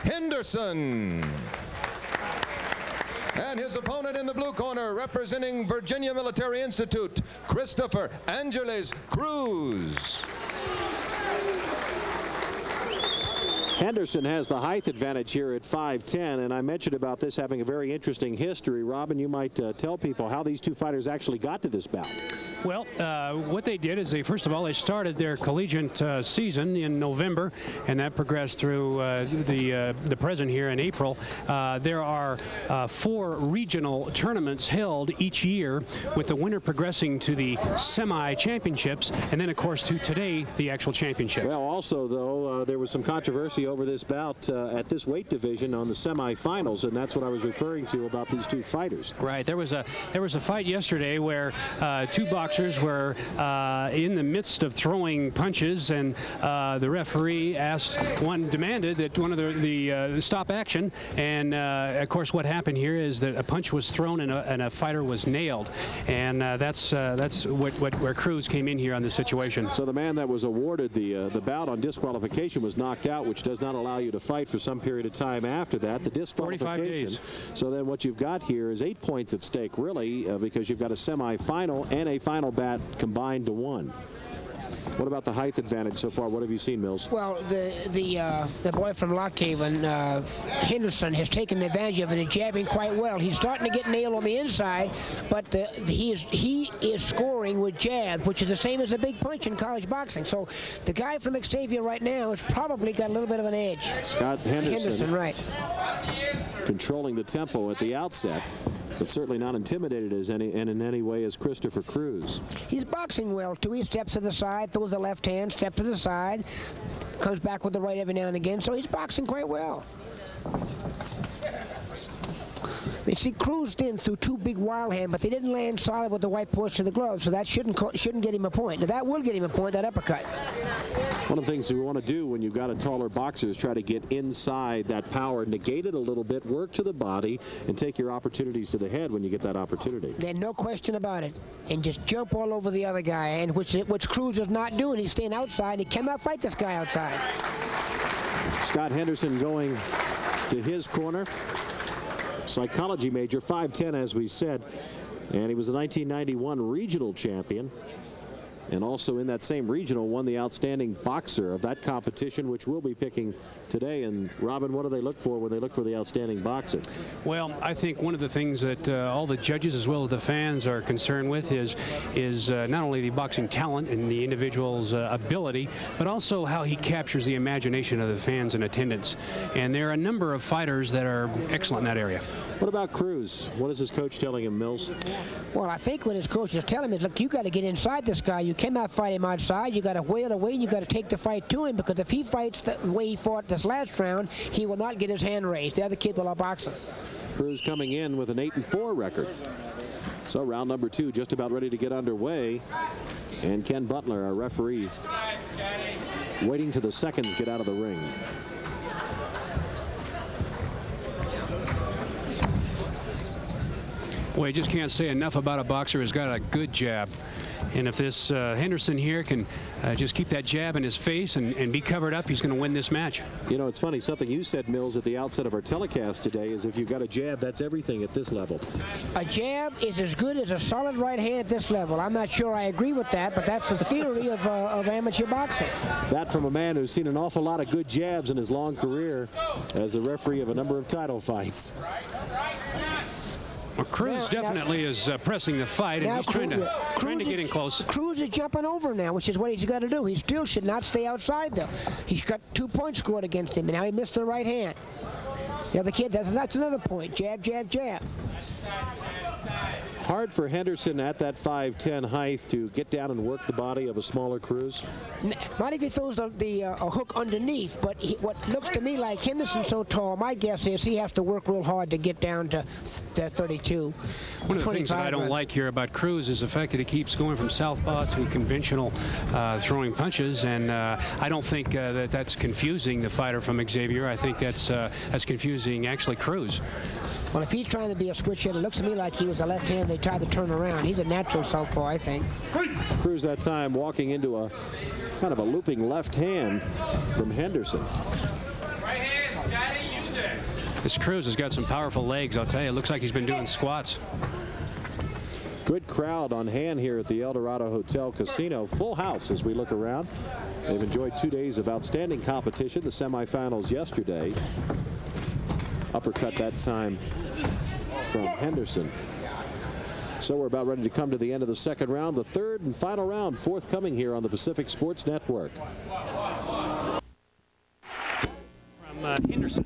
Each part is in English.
Henderson. And his opponent in the blue corner, representing Virginia Military Institute, Christopher Angeles Cruz. Henderson has the height advantage here at 5'10", and I mentioned about this having a very interesting history. Robin, you might tell people how these two fighters actually got to this bout. Well, what they did is first of all, they started their collegiate season in November, and that progressed through the present here in April. There are 4 regional tournaments held each year, with the winner progressing to the semi-championships, and then, of course, to today, the actual championship. Well, also, though, there was some controversy over this bout at this weight division on the semifinals, and that's what I was referring to about these two fighters. Right. There was a fight yesterday where 2 boxers were in the midst of throwing punches, and the referee demanded that one of the stop action, and of course what happened here is that a punch was thrown and a fighter was nailed, and that's where Cruz came in here on this situation. So the man that was awarded the bout on disqualification was knocked out, which does not allow you to fight for some period of time after that. The disqualification. 45 days. So then what you've got here is 8 points at stake, really, because you've got a semifinal and a final bat combined to 1. What about the height advantage so far? What have you seen, Mills? Well, the boy from Lockhaven, Henderson, has taken advantage of it and jabbing quite well. He's starting to get nailed on the inside, but he is scoring with jab, which is the same as a big punch in college boxing. So the guy from Xavier right now has probably got a little bit of an edge. Scott Henderson, right. Controlling the tempo at the outset, but certainly not intimidated in any way as Christopher Cruz. He's boxing well, too. He steps to the side, throws the left hand, step to the side, comes back with the right every now and again, so he's boxing quite well. You see, Cruz in through 2 big wild hand, but they didn't land solid with the white portion of the glove, so that shouldn't get him a point. Now, that will get him a point, that uppercut. One of the things we want to do when you've got a taller boxer is try to get inside that power, negate it a little bit, work to the body, and take your opportunities to the head when you get that opportunity. There's no question about it. And just jump all over the other guy, and which Cruz is not doing. He's staying outside. He cannot fight this guy outside. Scott Henderson going to his corner. Psychology major, 5'10", as we said, and he was the 1991 regional champion, and also in that same regional won the outstanding boxer of that competition, which we'll be picking today. And Robin, what do they look for when they look for the outstanding boxer? Well, I think one of the things that all the judges as well as the fans are concerned with is not only the boxing talent and the individual's ability, but also how he captures the imagination of the fans in attendance. And there are a number of fighters that are excellent in that area. What about Cruz? What is his coach telling him, Mills? Well, I think what his coach is telling him is, look, you got to get inside this guy. You cannot fight him outside. You got to whale away, and you got to take the fight to him, because if he fights the way he fought this last round, he will not get his hand raised. The other kid will outbox him. Cruz coming in with an 8-4 record. So round number 2 just about ready to get underway, and Ken Butler, our referee, waiting till the seconds get out of the ring. Well, you just can't say enough about a boxer who's got a good jab. And if this Henderson here can just keep that jab in his face and be covered up, he's going to win this match. You know, it's funny, something you said, Mills, at the outset of our telecast today is if you've got a jab, that's everything at this level. A jab is as good as a solid right hand at this level. I'm not sure I agree with that, but that's the theory of amateur boxing. That from a man who's seen an awful lot of good jabs in his long career as a referee of a number of title fights. Well, Cruz definitely is pressing the fight, and he's trying to get in close. Cruz is jumping over now, which is what he's got to do. He still should not stay outside, though. He's got 2 points scored against him, and now he missed the right hand. The other kid, that's another point. Jab, jab, jab. Hard for Henderson at that 5'10" height to get down and work the body of a smaller Cruz. Not if he throws a hook underneath, but what looks to me like Henderson's so tall, my guess is he has to work real hard to get down to 32. One of the things that I don't like here about Cruz is the fact that he keeps going from southpaw to conventional throwing punches, and I don't think that's confusing the fighter from Xavier. I think that's confusing actually Cruz. Well, if he's trying to be a switch hitter, it looks to me like he was a left hand. They tried to turn around. He's a natural southpaw, I think. Cruz that time walking into a kind of a looping left hand from Henderson. This Cruz has got some powerful legs, I'll tell you. It looks like he's been doing squats. Good crowd on hand here at the El Dorado Hotel Casino. Full house as we look around. They've enjoyed 2 days of outstanding competition. The semifinals yesterday. Uppercut that time from Henderson. So we're about ready to come to the end of the second round. The third and final round forthcoming here on the Pacific Sports Network. From Henderson.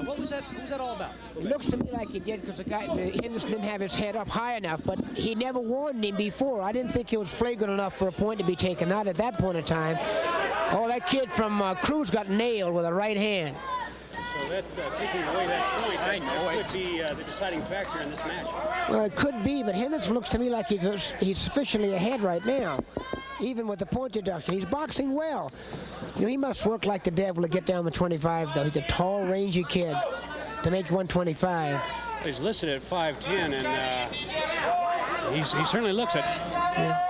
What was that all about? It looks to me like he did because the guy Henderson didn't have his head up high enough, but he never warned him before. I didn't think it was flagrant enough for a point to be taken, not at that point in time. Oh, that kid from Cruz got nailed with a right hand. So that taking away that point, I know could be the deciding factor in this match. Well, it could be, but Henderson looks to me like he's sufficiently ahead right now, even with the point deduction. He's boxing well. You know, he must work like the devil to get down to 25, though. He's a tall, rangy kid to make 125. He's listed at 5'10", and he certainly looks it. Yeah.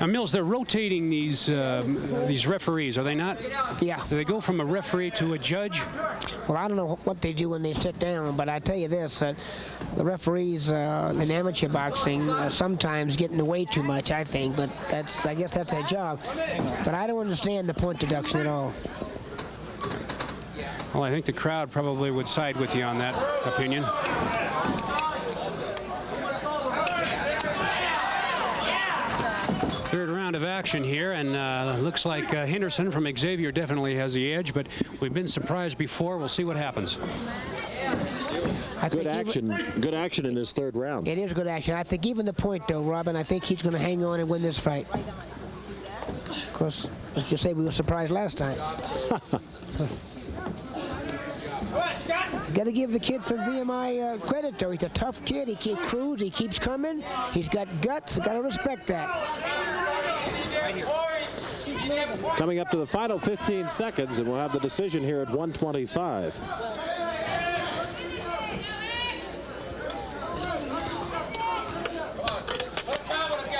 Now, Mills, they're rotating these referees, are they not? Yeah. Do they go from a referee to a judge? Well, I don't know what they do when they sit down, but I tell you this, the referees in amateur boxing sometimes get in the way too much, I think, but I guess that's their job. But I don't understand the point deduction at all. Well, I think the crowd probably would side with you on that opinion. Third round of action here, and looks like Henderson from Xavier definitely has the edge, but we've been surprised before. We'll see what happens. Good action in this third round. It is good action. I think even the point, though, Robin, I think he's going to hang on and win this fight. Of course, let's just say we were surprised last time. Got to give the kid from V.M.I. credit, though. He's a tough kid. He keeps Cruz. He keeps coming. He's got guts. Got to respect that. Coming up to the final 15 seconds, and we'll have the decision here at 125.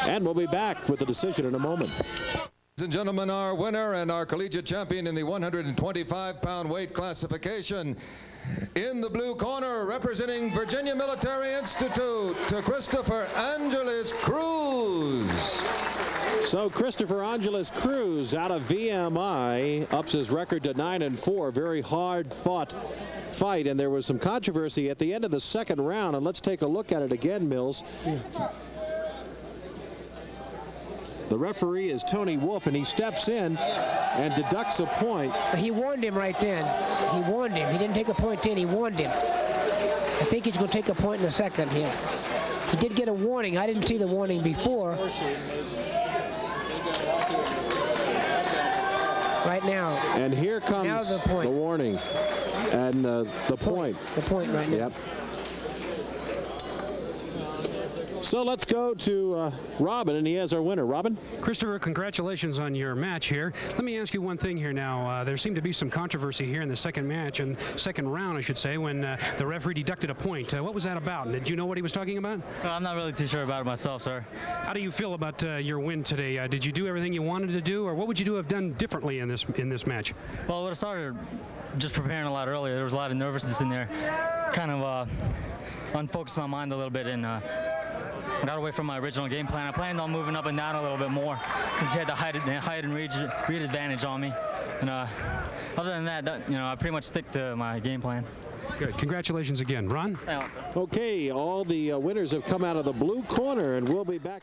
And we'll be back with the decision in a moment. Ladies and gentlemen, our winner and our collegiate champion in the 125-pound weight classification. In the blue corner, representing Virginia Military Institute, Christopher Angeles Cruz. So Christopher Angeles Cruz out of V.M.I. ups his record to 9-4. Very hard-fought fight, and there was some controversy at the end of the second round. And let's take a look at it again, Mills. The referee is Tony Wolf, and he steps in and deducts a point. He warned him right then. He warned him. He didn't take a point then. He warned him. I think he's going to take a point in a second here. He did get a warning. I didn't see the warning before. Right now. And here comes the warning and the point. The point right now. Yep. So let's go to Robin, and he has our winner. Robin? Christopher, congratulations on your match here. Let me ask you one thing here now. There seemed to be some controversy here in the second match, and second round, I should say, when the referee deducted a point. What was that about? And did you know what he was talking about? Well, I'm not really too sure about it myself, sir. How do you feel about your win today? Did you do everything you wanted to do, or what would you have done differently in this match? Well, I would have started just preparing a lot earlier. There was a lot of nervousness in there. Kind of unfocused my mind a little bit, and got away from my original game plan. I planned on moving up and down a little bit more since he had the height and read advantage on me. And other than that, I pretty much stick to my game plan. Good. Congratulations again. Ron? Okay, all the winners have come out of the blue corner, and we'll be back.